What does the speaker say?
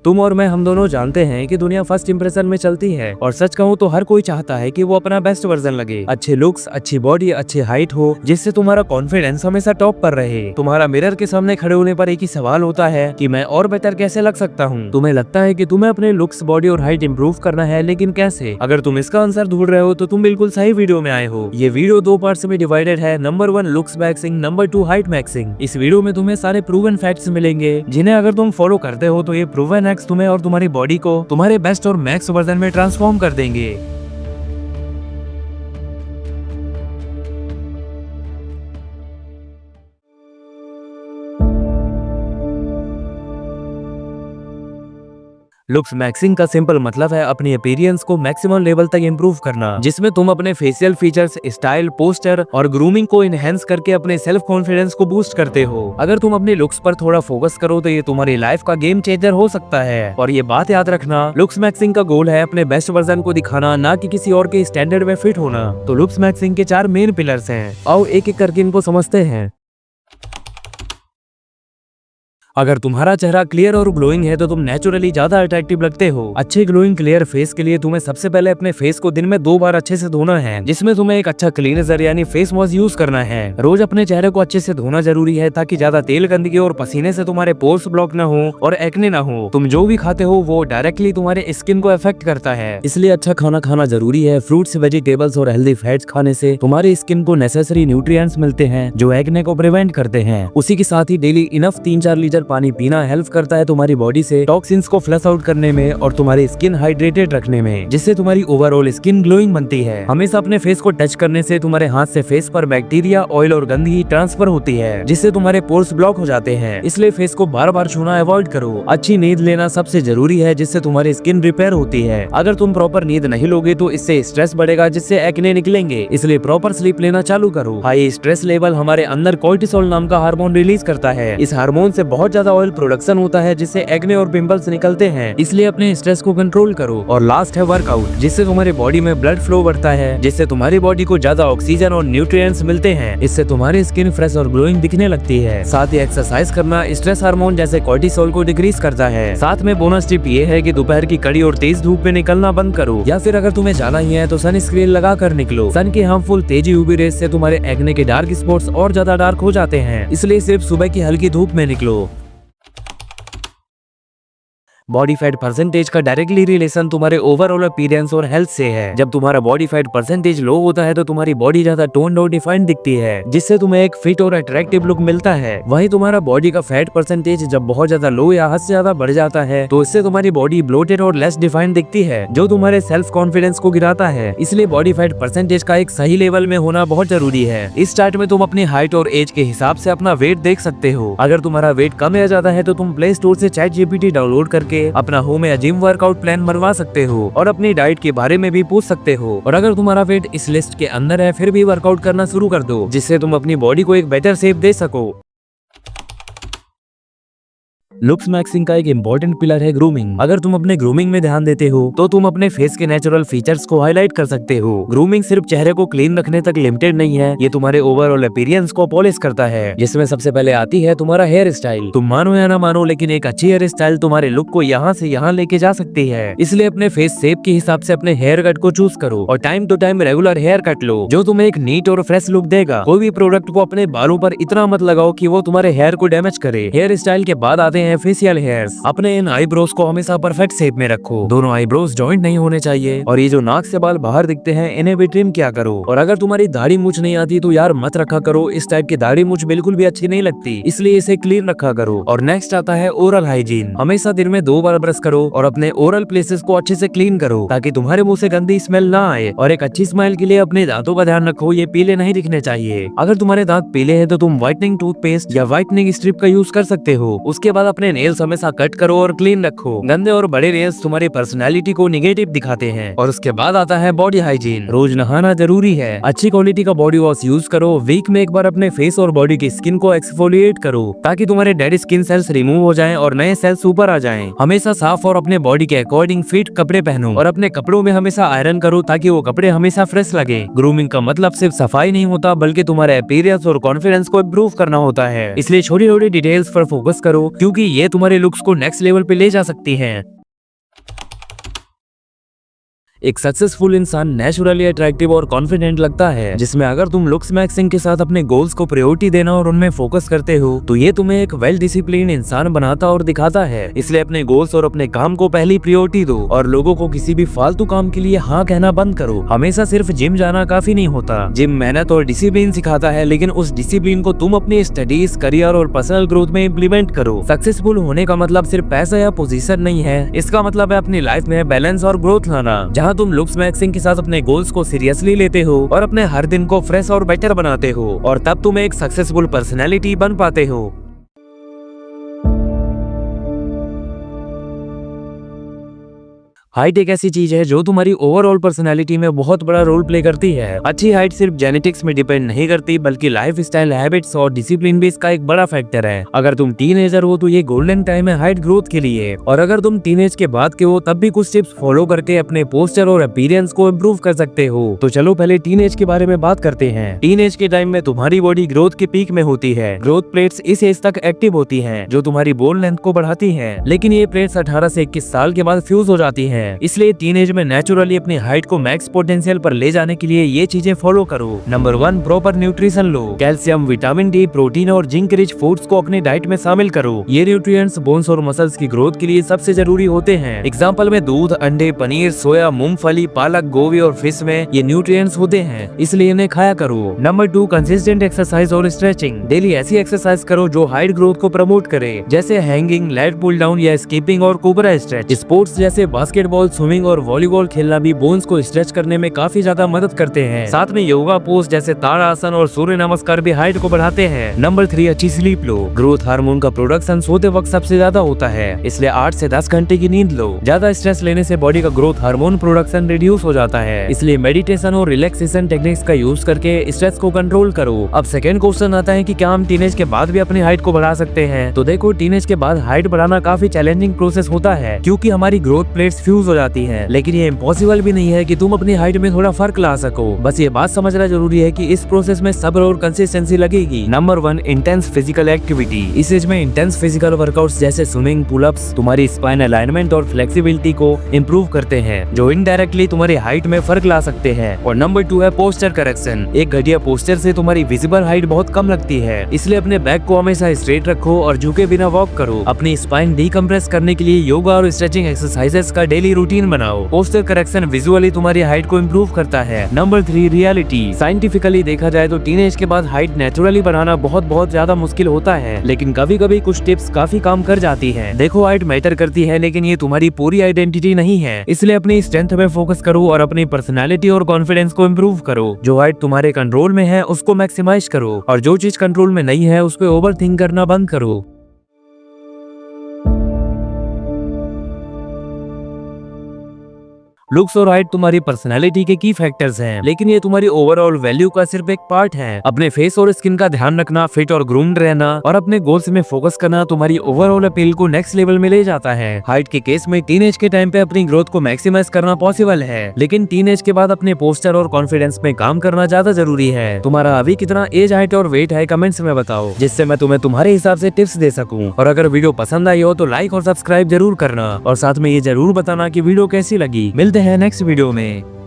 तुम और मैं हम दोनों जानते हैं कि दुनिया फर्स्ट इंप्रेशन में चलती है और सच कहूँ तो हर कोई चाहता है कि वो अपना बेस्ट वर्जन लगे। अच्छे लुक्स, अच्छी बॉडी, अच्छी हाइट हो जिससे तुम्हारा कॉन्फिडेंस हमेशा टॉप पर रहे। तुम्हारा मिरर के सामने खड़े होने पर एक ही सवाल होता है कि मैं और बेटर कैसे लग सकता हूँ। तुम्हें लगता है कि तुम्हें अपने लुक्स, बॉडी और हाइट इंप्रूव करना है, लेकिन कैसे? अगर तुम इसका आंसर ढूंढ रहे हो तो तुम बिल्कुल सही वीडियो में आए हो। ये वीडियो 2 पार्ट्स में डिवाइडेड है। Number 1 looks maxing, number 2 height maxing. इस वीडियो में तुम्हें सारे प्रूवन फैक्ट्स मिलेंगे जिन्हें अगर तुम फॉलो करते हो तो ये प्रूवन हैक्स तुम्हें और तुम्हारी बॉडी को तुम्हारे बेस्ट और मैक्स वर्जन में ट्रांसफॉर्म कर देंगे। लुक्स मैक्सिंग का सिंपल मतलब है अपनी अपीयरेंस को मैक्सिमम लेवल तक इंप्रूव करना, जिसमें तुम अपने फेशियल फीचर्स, स्टाइल, पोस्चर और ग्रूमिंग को इनहेंस करके अपने सेल्फ कॉन्फिडेंस को बूस्ट करते हो। अगर तुम अपने लुक्स पर थोड़ा फोकस करो तो ये तुम्हारी लाइफ का गेम चेंजर हो सकता है। और ये बात याद रखना, लुक्स मैक्सिंग का गोल है अपने बेस्ट वर्जन को दिखाना, ना कि किसी और के स्टैंडर्ड में फिट होना। तो लुक्स मैक्सिंग के 4 मेन पिलर्स हैं। आओ एक एक करके इनको समझते हैं। अगर तुम्हारा चेहरा क्लियर और ग्लोइंग है तो तुम नेचुरली ज्यादा अट्रैक्टिव लगते हो। अच्छे ग्लोइंग क्लियर फेस के लिए तुम्हें सबसे पहले अपने फेस को दिन में 2 बार अच्छे से धोना है, जिसमें तुम्हें एक अच्छा क्लींजर यानी फेस वॉश यूज करना है। रोज अपने चेहरे को अच्छे से धोना जरूरी है ताकि ज्यादा तेल, गंदगी और पसीने से तुम्हारे पोर्स ब्लॉक न हो और एक्ने ना हो। तुम जो भी खाते हो वो डायरेक्टली तुम्हारे स्किन को अफेक्ट करता है, इसलिए अच्छा खाना खाना जरूरी है। फ्रूट्स, वेजिटेबल्स और हेल्दी फैट्स खाने से तुम्हारी स्किन को नेसेसरी न्यूट्रिएंट्स मिलते हैं जो एक्ने को प्रिवेंट करते हैं। उसी के साथ ही डेली इनफ 3-4 लीटर पानी पीना हेल्प करता है तुम्हारी बॉडी से टॉक्सिन्स को फ्लश आउट करने में और तुम्हारी स्किन हाइड्रेटेड रखने में, जिससे तुम्हारी ओवरऑल स्किन ग्लोइंग बनती है। हमेशा अपने फेस को टच करने से तुम्हारे हाथ से फेस पर बैक्टीरिया, ऑयल और गंदगी ट्रांसफर होती है, जिससे तुम्हारे पोर्स ब्लॉक हो जाते हैं। इसलिए फेस को बार बार छूना अवॉइड करो। अच्छी नींद लेना सबसे जरूरी है, जिससे तुम्हारी स्किन रिपेयर होती है। अगर तुम प्रॉपर नींद नहीं लोगे तो इससे स्ट्रेस बढ़ेगा, जिससे एक्ने निकलेंगे। इसलिए प्रॉपर स्लीप लेना चालू करो। हाई स्ट्रेस लेवल हमारे अंदर कोर्टिसोल नाम का हार्मोन रिलीज करता है। इस हार्मोन से बहुत ज्यादा ऑयल प्रोडक्शन होता है, जिससे एक्ने और पिंपल्स निकलते हैं। इसलिए अपने स्ट्रेस को कंट्रोल करो। और लास्ट है वर्कआउट, जिससे तुम्हारी बॉडी में ब्लड फ्लो बढ़ता है, जिससे तुम्हारी बॉडी को ज्यादा ऑक्सीजन और न्यूट्रिएंट्स मिलते हैं। इससे तुम्हारी स्किन फ्रेश और ग्लोइंग दिखने लगती है। साथ ही एक्सरसाइज करना स्ट्रेस हार्मोन जैसे कोर्टिसोल को डिक्रीज करता है। साथ में बोनस टिप ये है कि दोपहर की कड़ी और तेज धूप में निकलना बंद करो, या फिर अगर तुम्हें जाना ही है तो सन स्क्रीन लगा कर निकलो। सन की हार्मफुल तेजी यूवी रेस से तुम्हारे एक्ने के डार्क स्पॉट्स और ज्यादा डार्क हो जाते हैं, इसलिए सिर्फ सुबह की हल्की धूप में निकलो। बॉडी फैट परसेंटेज का डायरेक्टली रिलेशन तुम्हारे ओवरऑल अपीयरेंस और हेल्थ से है। जब तुम्हारा बॉडी फैट परसेंटेज लो होता है तो तुम्हारी बॉडी ज्यादा टोन्ड और डिफाइंड दिखती है, जिससे तुम्हें एक फिट और अट्रैक्टिव लुक मिलता है। वहीं तुम्हारा बॉडी का फैट परसेंटेज जब बहुत ज्यादा लो या हद से ज्यादा बढ़ जाता है तो इससे तुम्हारी बॉडी ब्लोटेड और लेस डिफाइंड दिखती है, जो तुम्हारे सेल्फ कॉन्फिडेंस को गिराता है। इसलिए बॉडी फैट परसेंटेज का एक सही लेवल में होना बहुत जरूरी है। इस चार्ट में तुम अपनी हाइट और एज के हिसाब से अपना वेट देख सकते हो। अगर तुम्हारा वेट कम या ज्यादा है तो तुम प्ले स्टोर से ChatGPT डाउनलोड करके अपना होम या जिम वर्कआउट प्लान बनवा सकते हो और अपनी डाइट के बारे में भी पूछ सकते हो। और अगर तुम्हारा वेट इस लिस्ट के अंदर है फिर भी वर्कआउट करना शुरू कर दो, जिससे तुम अपनी बॉडी को एक बेटर शेप दे सको। लुक्स मैक्सिंग का एक इम्पोर्टेंट पिलर है ग्रूमिंग। अगर तुम अपने ग्रूमिंग में ध्यान देते हो तो तुम अपने फेस के नेचुरल फीचर्स को हाईलाइट कर सकते हो। ग्रूमिंग सिर्फ चेहरे को क्लीन रखने तक लिमिटेड नहीं है, ये तुम्हारे ओवरऑल अपीयरेंस को पॉलिश करता है, जिसमें सबसे पहले आती है तुम्हारा हेयर स्टाइल। तुम मानो या ना मानो, लेकिन एक अच्छी हेयर स्टाइल तुम्हारे लुक को यहाँ से यहाँ लेके जा सकती है। इसलिए अपने फेस शेप के हिसाब से अपने हेयर कट को चूज करो और time to time regular hair cut लो, जो तुम्हें एक नीट और फ्रेश लुक देगा। कोई भी प्रोडक्ट को अपने बालों पर इतना मत लगाओ कि वो तुम्हारे हेयर को डैमेज करे। हेयर स्टाइल के बाद आते हैं फेशियल हेयर। अपने इन आईब्रोज को हमेशा परफेक्ट शेप में रखो। दोनों आईब्रोज जॉइंट नहीं होने चाहिए और ये जो नाक से बाल बाहर दिखते हैं इन्हें भी ट्रिम किया करो। और अगर तुम्हारी दाढ़ी मूंछ नहीं आती तो यार मत रखा करो, इस टाइप की दाढ़ी मूंछ बिल्कुल भी अच्छी नहीं लगती, इसलिए इसे क्लीन रखा करो। और नेक्स्ट आता है ओरल हाइजीन। हमेशा दिन में 2 बार ब्रश करो और अपने ओरल प्लेसेस को अच्छे से क्लीन करो ताकि तुम्हारे मुंह से गंदी स्मेल ना आए। और एक अच्छी स्माइल के लिए अपने दांतों का ध्यान रखो, ये पीले नहीं दिखने चाहिए। अगर तुम्हारे दांत पीले हैं तो तुम व्हाइटनिंग टूथपेस्ट या व्हाइटनिंग स्ट्रिप का यूज कर सकते हो। उसके बाद अपने नेल्स हमेशा कट करो और क्लीन रखो। गंदे और बड़े नेल्स तुम्हारी पर्सनालिटी को निगेटिव दिखाते हैं। और उसके बाद आता है बॉडी हाइजीन। रोज नहाना जरूरी है। अच्छी क्वालिटी का बॉडी वॉश यूज करो। वीक में एक बार अपने फेस और बॉडी की स्किन को एक्सफोलिएट करो ताकि तुम्हारे डेड स्किन सेल्स रिमूव हो जाएं और नए सेल्स ऊपर आ जाएं। हमेशा साफ और अपने बॉडी के अकॉर्डिंग फिट कपड़े पहनो और अपने कपड़ों में हमेशा आयरन करो ताकि वो कपड़े हमेशा फ्रेश लगे। ग्रूमिंग का मतलब सिर्फ सफाई नहीं होता बल्कि तुम्हारे अपीयरेंस और कॉन्फिडेंस को इम्प्रूव करना होता है। इसलिए छोटी छोटी डिटेल्स पर फोकस करो, क्योंकि क्योंकि ये तुम्हारे लुक्स को नेक्स्ट लेवल पे ले जा सकती हैं। एक सक्सेसफुल इंसान नेचुरली अट्रैक्टिव और कॉन्फिडेंट लगता है, जिसमें अगर तुम लुक्स मैक्सिंग के साथ अपने गोल्स को प्रायोरिटी देना और उनमें फोकस करते हो तो ये तुम्हें एक वेल डिसिप्लिन इंसान बनाता और दिखाता है। इसलिए अपने गोल्स और अपने काम को पहली प्रायोरिटी दो और लोगों को किसी भी फालतू काम के लिए हाँ कहना बंद करो। हमेशा सिर्फ जिम जाना काफी नहीं होता। जिम मेहनत और डिसिप्लिन सिखाता है, लेकिन उस डिसिप्लिन को तुम अपनी स्टडीज, करियर और पर्सनल ग्रोथ में इम्प्लीमेंट करो। सक्सेसफुल होने का मतलब सिर्फ पैसा या पोजीशन नहीं है, इसका मतलब है अपनी लाइफ में बैलेंस और ग्रोथ लाना, जहाँ तुम लुक्स मैक्सिंग के साथ अपने गोल्स को सीरियसली लेते हो और अपने हर दिन को फ्रेश और बेटर बनाते हो, और तब तुम एक सक्सेसफुल पर्सनैलिटी बन पाते हो। हाइट एक ऐसी चीज है जो तुम्हारी ओवरऑल पर्सनालिटी में बहुत बड़ा रोल प्ले करती है। अच्छी हाइट सिर्फ जेनेटिक्स में डिपेंड नहीं करती, बल्कि लाइफ स्टाइल, हैबिट्स और डिसिप्लिन भी इसका एक बड़ा फैक्टर है। अगर तुम टीनेजर हो तो ये गोल्डन टाइम है हाइट ग्रोथ के लिए, और अगर तुम टीनेज के बाद के हो तब भी कुछ टिप्स फॉलो करके अपने पोस्चर और अपीयरेंस को इम्प्रूव कर सकते हो। तो चलो पहले टीनेज के बारे में बात करते हैं। टीनेज के टाइम में तुम्हारी बॉडी ग्रोथ के पीक में होती है। ग्रोथ प्लेट्स इस एज तक एक्टिव होती है, जो तुम्हारी बोन लेंथ को बढ़ाती है, लेकिन ये प्लेट्स 18 से 21 साल के बाद फ्यूज हो जाती है। इसलिए टीनेज में नेचुरली अपनी हाइट को मैक्स पोटेंशियल पर ले जाने के लिए ये चीजें फॉलो करो। नंबर 1, प्रॉपर न्यूट्रिशन लो। कैल्शियम, विटामिन डी, प्रोटीन और जिंक रिच फूड्स को अपनी डाइट में शामिल करो। ये न्यूट्रिएंट्स बोन्स और मसल्स की ग्रोथ के लिए सबसे जरूरी होते हैं। एग्जाम्पल में दूध, अंडे, पनीर, सोया, मूंगफली, पालक, गोभी और फिश में ये न्यूट्रिएंट्स होते हैं, इसलिए इन्हें खाया करो। नंबर 2, कंसिस्टेंट एक्सरसाइज और स्ट्रेचिंग। डेली ऐसी एक्सरसाइज करो जो हाइट ग्रोथ को प्रमोट करे, जैसे हैंगिंग, लेट पुल डाउन या स्कीपिंग और कोबरा स्ट्रेच। स्पोर्ट्स जैसे बास्केटबॉल, स्विमिंग और वॉलीबॉल खेलना भी बोन्स को स्ट्रेच करने में काफी ज्यादा मदद करते हैं। साथ में योगा पोज जैसे ताड़ासन और सूर्य नमस्कार भी हाइट को बढ़ाते हैं। नंबर 3, अच्छी स्लीप लो। ग्रोथ हार्मोन का प्रोडक्शन सोते वक्त सबसे ज्यादा होता है, इसलिए 8 से 10 घंटे की नींद लो। ज्यादा स्ट्रेस लेने से बॉडी का ग्रोथ हार्मोन प्रोडक्शन रिड्यूस हो जाता है, इसलिए मेडिटेशन और रिलैक्सेशन टेक्निक्स का यूज करके स्ट्रेस को कंट्रोल करो। अब सेकंड क्वेश्चन आता है कि क्या हम टीनेज के बाद भी अपनी हाइट को बढ़ा सकते हैं? तो देखो, टीनेज के बाद हाइट बढ़ाना काफी चैलेंजिंग प्रोसेस होता है, क्योंकि हमारी ग्रोथ प्लेट्स फ्यूज हो जाती है, लेकिन ये इम्पॉसिबल भी नहीं है कि तुम अपनी हाइट में थोड़ा फर्क ला सको। बस ये बात समझना जरूरी है कि इस प्रोसेस में सब्र और कंसिस्टेंसी लगेगी। Number 1, intense physical activity. इस एज में इंटेंस फिजिकल वर्कआउट्स जैसे स्विमिंग, पुलअप्स तुम्हारी स्पाइन अलाइनमेंट और फ्लेक्सिबिलिटी को इम्प्रूव करते हैं, जो इनडायरेक्टली तुम्हारी हाइट में फर्क ला सकते हैं। और नंबर 2 है पोस्चर करेक्शन। एक घटिया पोस्चर से तुम्हारी विजिबल हाइट बहुत कम लगती है, इसलिए अपने बैक को हमेशा स्ट्रेट रखो और झुके बिना वॉक करो। अपनी स्पाइन डीकम्प्रेस करने के लिए योगा और स्ट्रेचिंग एक्सरसाइजेस का डेली रूटीन बनाओ। पोस्चर करेक्शन विजुअली तुम्हारी हाइट को इम्प्रूव करता है। Number 3, reality. साइंटिफिकली देखा जाए तो टीनेज के बाद हाइट नेचुरली बढ़ाना बहुत ज्यादा मुश्किल होता है, लेकिन कभी कभी कुछ टिप्स काफी काम कर जाती है। देखो, हाइट मैटर करती है, लेकिन ये तुम्हारी पूरी आइडेंटिटी नहीं है, इसलिए अपनी स्ट्रेंथ पे फोकस करो और अपनी पर्सनालिटी और कॉन्फिडेंस को इम्प्रूव करो। जो हाइट तुम्हारे कंट्रोल में है उसको मैक्सिमाइज करो, और जो चीज कंट्रोल में नहीं है उस पर ओवर थिंक करना बंद करो। लुक्स और हाइट तुम्हारी पर्सनालिटी के की फैक्टर्स हैं, लेकिन ये तुम्हारी ओवरऑल वैल्यू का सिर्फ एक पार्ट है। अपने फेस और स्किन का ध्यान रखना, फिट और ग्रूम्ड रहना और अपने गोल्स में फोकस करना तुम्हारी ओवरऑल अपील को नेक्स्ट लेवल में ले जाता है। हाइट के केस में टीनेज के टाइम पे अपनी ग्रोथ को मैक्सिमाइज करना पॉसिबल है, लेकिन टीनेज के बाद अपने पोस्चर और कॉन्फिडेंस में काम करना ज्यादा जरूरी है। तुम्हारा अभी कितना एज, हाइट और वेट है कमेंट्स में बताओ, जिससे मैं तुम्हें तुम्हारे हिसाब से टिप्स दे सकूं। और अगर वीडियो पसंद आई हो तो लाइक और सब्सक्राइब जरूर करना, और साथ में ये जरूर बताना कि वीडियो कैसी लगी। मिलते हैं नेक्स्ट वीडियो में।